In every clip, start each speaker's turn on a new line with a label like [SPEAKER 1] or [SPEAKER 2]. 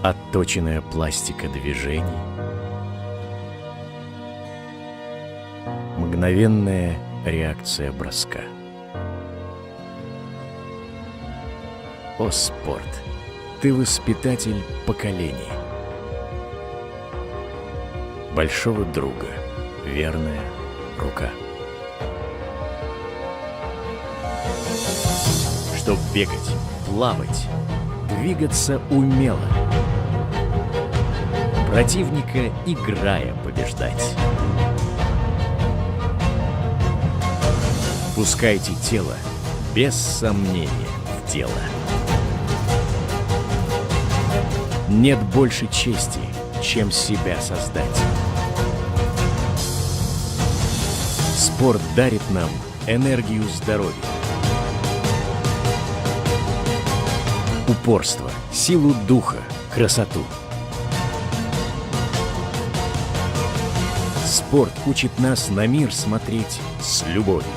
[SPEAKER 1] Отточенная пластика движений, мгновенная реакция броска. О, спорт! Ты воспитатель поколений. Большого друга, верная рука. Чтоб бегать, плавать, двигаться умело, противника играя побеждать. Пускайте тело без сомнения в дело. Нет больше чести, чем себя создать. Спорт дарит нам энергию здоровья, упорство, силу духа, красоту. Спорт учит нас на мир смотреть с любовью.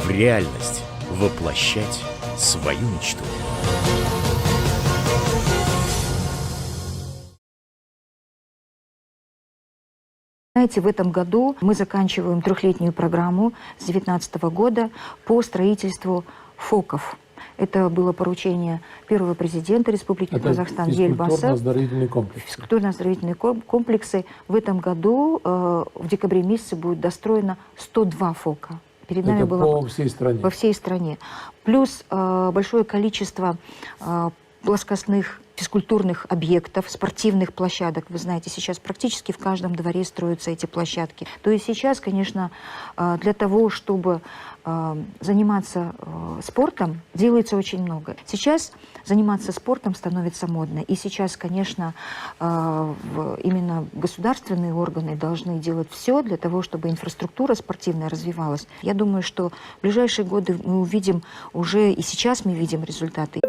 [SPEAKER 1] В реальность воплощать свою мечту.
[SPEAKER 2] Знаете, в этом году мы заканчиваем трехлетнюю программу с 2019 года по строительству ФОКов. Это было поручение первого президента Республики Казахстан Елбасы.
[SPEAKER 3] Физкультурно-оздоровительные комплексы.
[SPEAKER 2] Физкультурно-оздоровительные комплексы. В этом году, в декабре месяце, будет достроено 102 ФОКа. Перед нами было
[SPEAKER 3] по всей стране.
[SPEAKER 2] По всей стране. Плюс большое количество плоскостных физкультурных объектов, спортивных площадок. Вы знаете, сейчас практически в каждом дворе строятся эти площадки. То есть сейчас, конечно, для того, чтобы заниматься спортом, делается очень много. Сейчас заниматься спортом становится модно. И сейчас, конечно, именно государственные органы должны делать все для того, чтобы инфраструктура спортивная развивалась. Я думаю, что в ближайшие годы мы увидим уже, и сейчас мы видим результаты.